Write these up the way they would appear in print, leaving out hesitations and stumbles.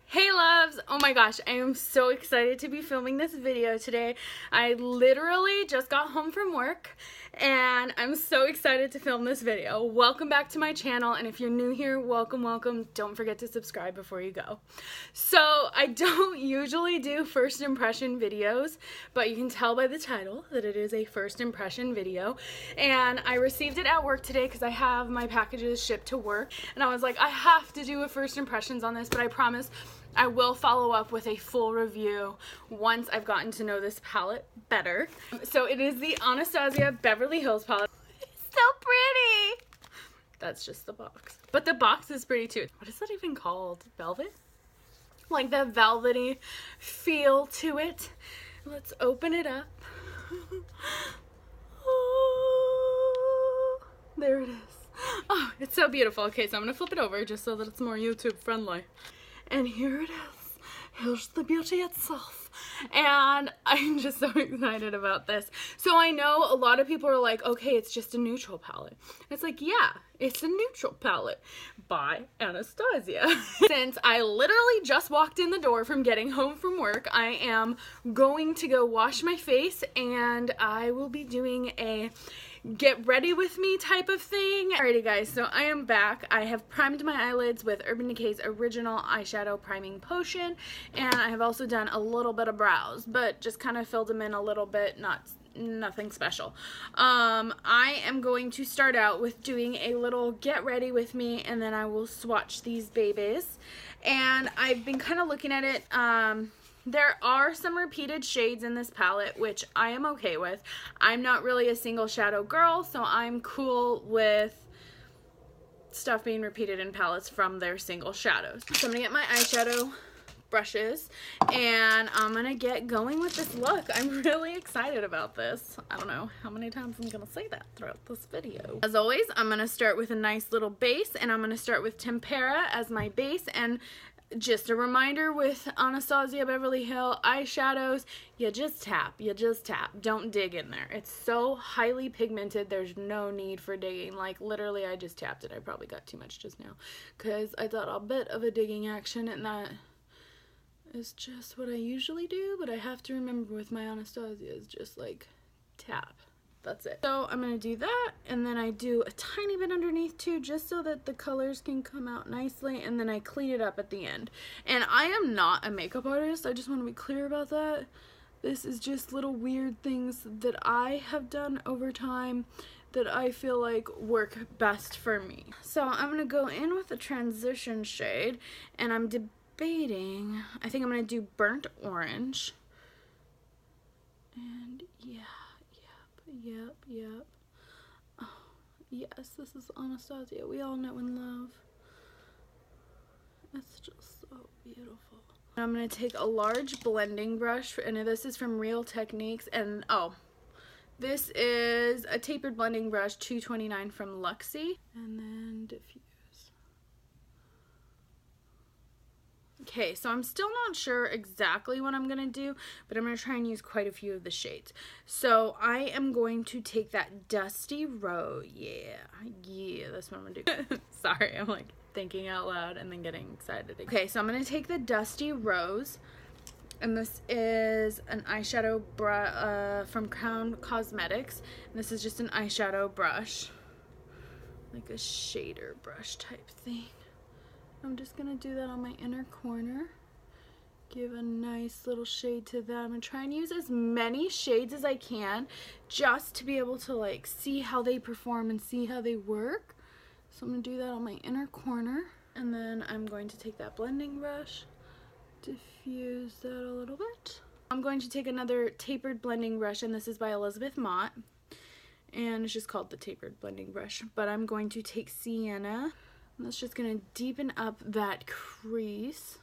Hey loves! Oh my gosh, I am so excited to be filming this video today. I literally just got home from work and I'm so excited to film this video. Welcome back to my channel, and if you're new here, welcome. Don't forget to subscribe before you go. So I don't usually do first impression videos, but you can tell by the title that it is a first impression video. And I received it at work today because I have my packages shipped to work, and I was like, I have to do a first impressions on this, but I promise I will follow up with a full review once I've gotten to know this palette better. So it is the Anastasia Beverly Hills palette. It's so pretty! That's just the box. But the box is pretty too. What is that even called? Velvet? Like the velvety feel to it. Let's open it up. Oh, there it is. Oh, it's so beautiful. Okay, so I'm gonna flip it over just so that it's more YouTube friendly. And here it is. Here's the beauty itself. And I'm just so excited about this. So I know a lot of people are like, okay, it's just a neutral palette. It's like, yeah, it's a neutral palette by Anastasia. Since I literally just walked in the door from getting home from work, I am going to go wash my face and I will be doing a get ready with me type of thing. Alrighty guys, so I am back. I have primed my eyelids with Urban Decay's original eyeshadow priming potion, and I have also done a little bit of brows, but just kind of filled them in a little bit, nothing special. I am going to start out with doing a little get ready with me, and then I will swatch these babies. And I've been kind of looking at it. There are some repeated shades in this palette, which I am okay with. I'm not really a single shadow girl, so I'm cool with stuff being repeated in palettes from their single shadows. So I'm gonna get my eyeshadow brushes and I'm gonna get going with this look. I'm really excited about this. I don't know how many times I'm gonna say that throughout this video. As always, I'm gonna start with a nice little base, and I'm gonna start with Tempera as my base. And just a reminder with Anastasia Beverly Hills eyeshadows, you just tap, don't dig in there. It's so highly pigmented, there's no need for digging. Like literally I just tapped it. I probably got too much just now because I thought a bit of a digging action, and that is just what I usually do, but I have to remember with my Anastasia is just like tap. That's it. So I'm gonna do that, and then I do a tiny bit underneath too, just so that the colors can come out nicely, and then I clean it up at the end. And I am not a makeup artist, I just want to be clear about that. This is just little weird things that I have done over time that I feel like work best for me. So I'm gonna go in with a transition shade, and I'm debating, I think I'm gonna do burnt orange. And yeah. Yep. Oh, yes, this is Anastasia. We all know and love. It's just so beautiful. I'm going to take a large blending brush, and this is from Real Techniques. And oh, this is a tapered blending brush, 229 from Luxie. And then diffuse. Okay, so I'm still not sure exactly what I'm going to do, but I'm going to try and use quite a few of the shades. So I am going to take that Dusty Rose. Yeah, that's what I'm going to do. Sorry, I'm like thinking out loud and then getting excited. Okay, so I'm going to take the Dusty Rose, and this is an eyeshadow from Crown Cosmetics. And this is just an eyeshadow brush, like a shader brush type thing. I'm just going to do that on my inner corner. Give a nice little shade to that. I'm going to try and use as many shades as I can just to be able to like see how they perform and see how they work. So I'm going to do that on my inner corner. And then I'm going to take that blending brush, diffuse that a little bit. I'm going to take another tapered blending brush, and this is by Elizabeth Mott. And it's just called the tapered blending brush. But I'm going to take Sienna. That's just going to deepen up that crease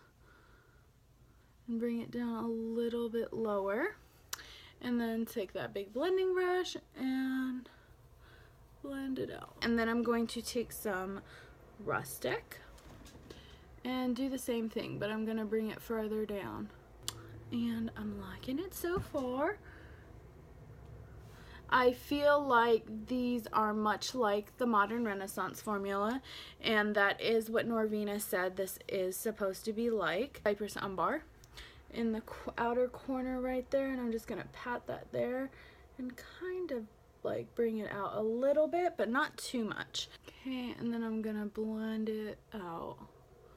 and bring it down a little bit lower. And then take that big blending brush and blend it out. And then I'm going to take some Rustic and do the same thing, but I'm going to bring it further down. And I'm liking it so far. I feel like these are much like the Modern Renaissance formula, and that is what Norvina said this is supposed to be like. Cypress Umbar in the outer corner right there, and I'm just gonna pat that there and kind of like bring it out a little bit, but not too much. Okay, and then I'm gonna blend it out.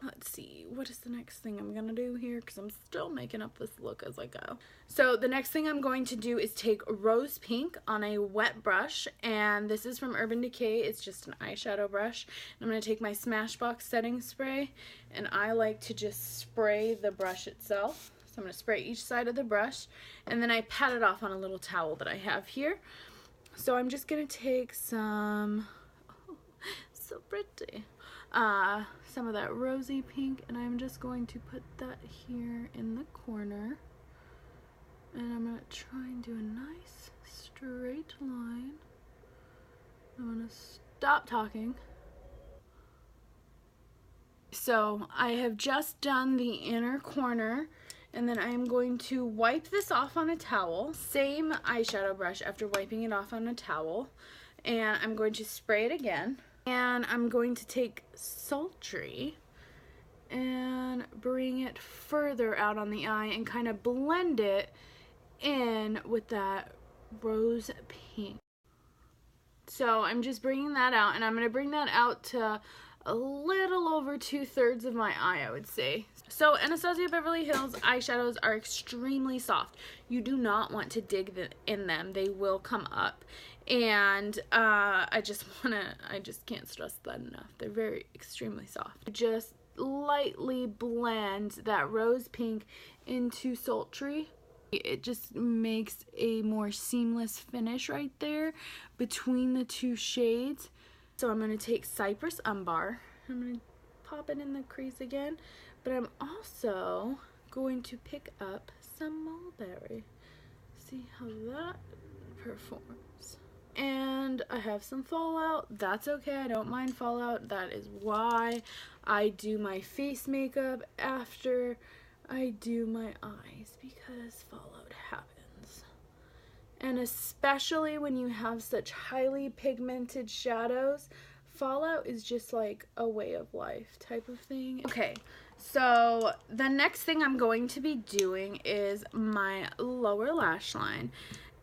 Let's see, what is the next thing I'm gonna do here, because I'm still making up this look as I go. So the next thing I'm going to do is take Rose Pink on a wet brush, and this is from Urban Decay. It's just an eyeshadow brush. I'm gonna take my Smashbox setting spray, and I like to just spray the brush itself. So I'm gonna spray each side of the brush, and then I pat it off on a little towel that I have here. So I'm just gonna take some, oh, so pretty, some of that rosy pink, and I'm just going to put that here in the corner, and I'm gonna try and do a nice straight line. I'm gonna stop talking. So I have just done the inner corner, and then I'm going to wipe this off on a towel, same eyeshadow brush after wiping it off on a towel, and I'm going to spray it again. And I'm going to take Sultry and bring it further out on the eye and kind of blend it in with that rose pink. So I'm just bringing that out, and I'm going to bring that out to a little over 2/3 of my eye, I would say. So Anastasia Beverly Hills eyeshadows are extremely soft. You do not want to dig in them. They will come up. And I just can't stress that enough. They're very extremely soft. Just lightly blend that rose pink into Sultry. It just makes a more seamless finish right there between the two shades. So I'm going to take Cypress Umbar. I'm going to pop it in the crease again. But I'm also going to pick up some Mulberry. See how that performs. And I have some fallout. That's okay. I don't mind fallout. That is why I do my face makeup after I do my eyes, because fallout happens. And especially when you have such highly pigmented shadows, fallout is just like a way of life type of thing. Okay, so the next thing I'm going to be doing is my lower lash line.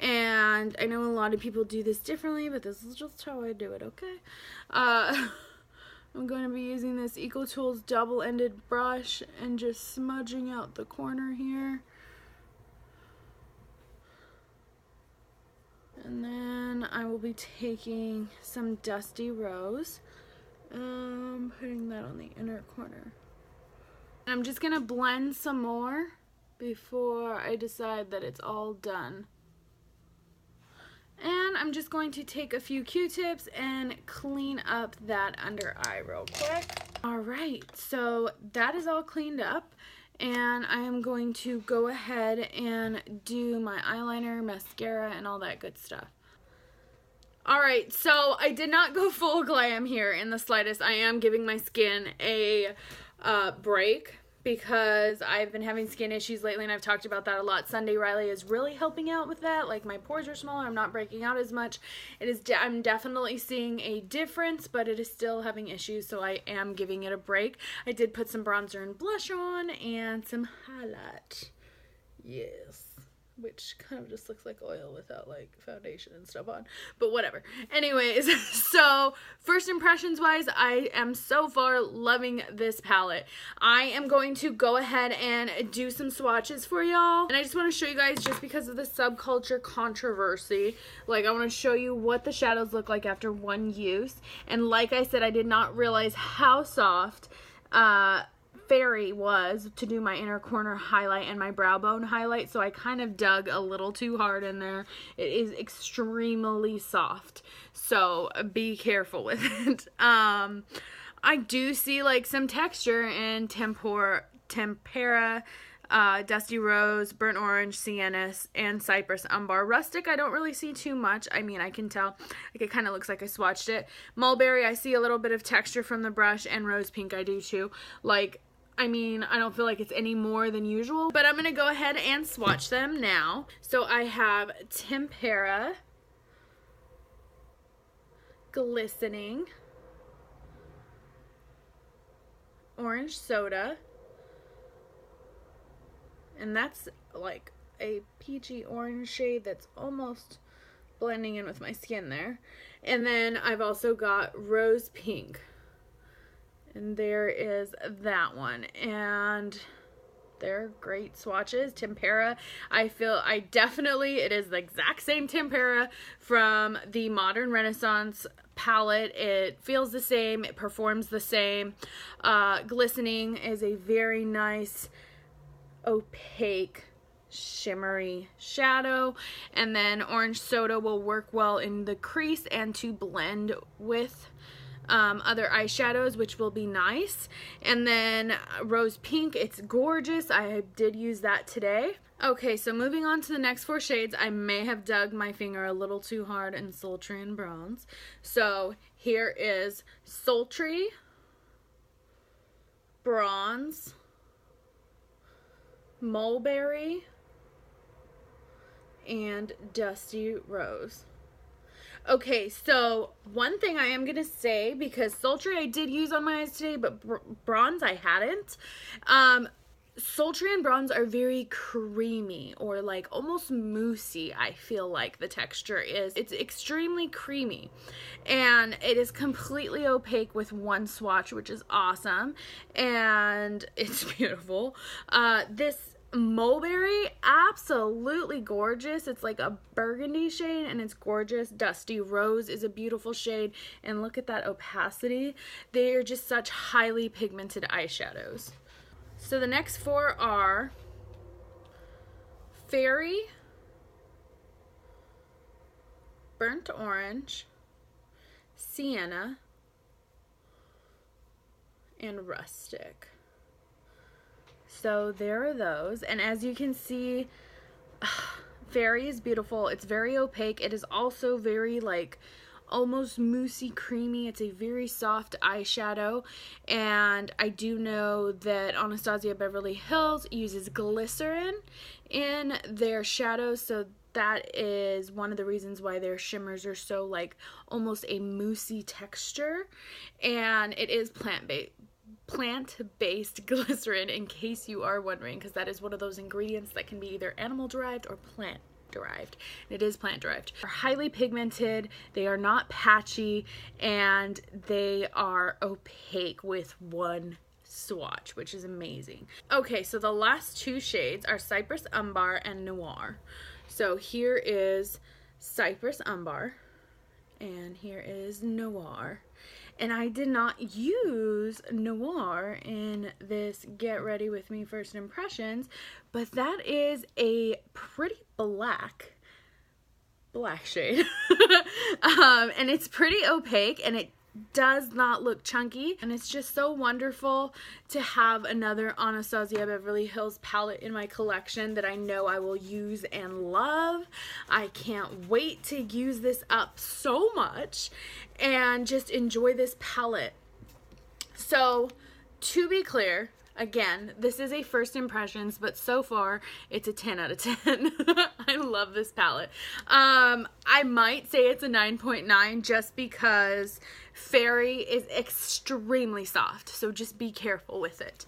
And I know a lot of people do this differently, but this is just how I do it, okay? I'm going to be using this EcoTools double-ended brush and just smudging out the corner here. And then I will be taking some Dusty Rose, putting that on the inner corner. And I'm just going to blend some more before I decide that it's all done. And I'm just going to take a few Q-tips and clean up that under eye real quick. Alright, so that is all cleaned up, and I am going to go ahead and do my eyeliner, mascara, and all that good stuff. Alright, so I did not go full glam here in the slightest. I am giving my skin a break, because I've been having skin issues lately, and I've talked about that a lot. Sunday Riley is really helping out with that. Like, my pores are smaller, I'm not breaking out as much. I'm definitely seeing a difference, but it is still having issues, so I am giving it a break. I did put some bronzer and blush on, and some highlight. Yes. Which kind of just looks like oil without like foundation and stuff on, but whatever. Anyways, so first impressions wise, I am so far loving this palette. I am going to go ahead and do some swatches for y'all, and I just want to show you guys, just because of the subculture controversy, like, I want to show you what the shadows look like after one use. And like I said, I did not realize how soft Fairy was to do my inner corner highlight and my brow bone highlight, so I kind of dug a little too hard in there. It is extremely soft, so be careful with it. I do see like some texture in Tempera, Dusty Rose, Burnt Orange, Sienna, and Cypress Umbar. Rustic, I don't really see too much. I mean, I can tell. Like, it kind of looks like I swatched it. Mulberry, I see a little bit of texture from the brush, and Rose Pink, I do too. Like, I mean, I don't feel like it's any more than usual, but I'm going to go ahead and swatch them now. So I have Tempera, Glistening, Orange Soda, and that's like a peachy orange shade that's almost blending in with my skin there. And then I've also got Rose Pink, and there is that one, and they're great swatches. Tempera, it is the exact same Tempera from the Modern Renaissance palette. It feels the same, it performs the same. Glistening is a very nice opaque shimmery shadow, and then Orange Soda will work well in the crease and to blend with other eyeshadows, which will be nice. And then Rose Pink, it's gorgeous. I did use that today. Okay, so moving on to the next 4 shades. I may have dug my finger a little too hard in Sultry and Bronze. So here is Sultry, Bronze, Mulberry, and Dusty Rose. Okay, so one thing I am going to say, because Sultry I did use on my eyes today, but Bronze I hadn't. Sultry and Bronze are very creamy, or like almost moussey, I feel like the texture is. It's extremely creamy, and it is completely opaque with one swatch, which is awesome, and it's beautiful. This Mulberry, absolutely gorgeous. It's like a burgundy shade and it's gorgeous. Dusty Rose is a beautiful shade, and look at that opacity. They are just such highly pigmented eyeshadows. So the next 4 are Fairy, Burnt Orange, Sienna, and Rustic. So there are those, and as you can see, Fairy is beautiful. It's very opaque. It is also very like almost moussey creamy. It's a very soft eyeshadow, and I do know that Anastasia Beverly Hills uses glycerin in their shadows, so that is one of the reasons why their shimmers are so like almost a moussey texture, and it is plant-based glycerin, in case you are wondering, because that is one of those ingredients that can be either animal derived or plant derived. It is plant derived. They're highly pigmented, they are not patchy, and they are opaque with one swatch, which is amazing. Okay, so the last 2 shades are Cypress Umbar and Noir. So here is Cypress Umbar, and here is Noir. And I did not use Noir in this Get Ready With Me First Impressions, but that is a pretty black shade. And it's pretty opaque, and it does not look chunky, and it's just so wonderful to have another Anastasia Beverly Hills palette in my collection that I know I will use and love. I can't wait to use this up so much and just enjoy this palette. So to be clear, again, this is a first impressions, but so far it's a 10 out of 10. I love this palette. I might say it's a 9.9 just because Fairy is extremely soft, so just be careful with it.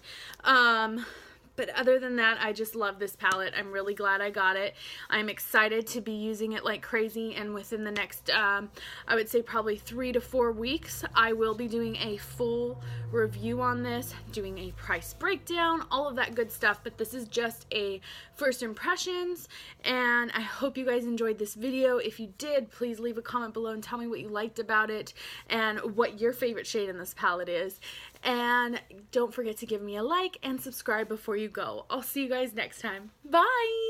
But other than that, I just love this palette. I'm really glad I got it. I'm excited to be using it like crazy, and within the next, I would say probably 3 to 4 weeks, I will be doing a full review on this, doing a price breakdown, all of that good stuff, but this is just a first impressions, and I hope you guys enjoyed this video. If you did, please leave a comment below and tell me what you liked about it and what your favorite shade in this palette is. And don't forget to give me a like and subscribe before you go. I'll see you guys next time. Bye!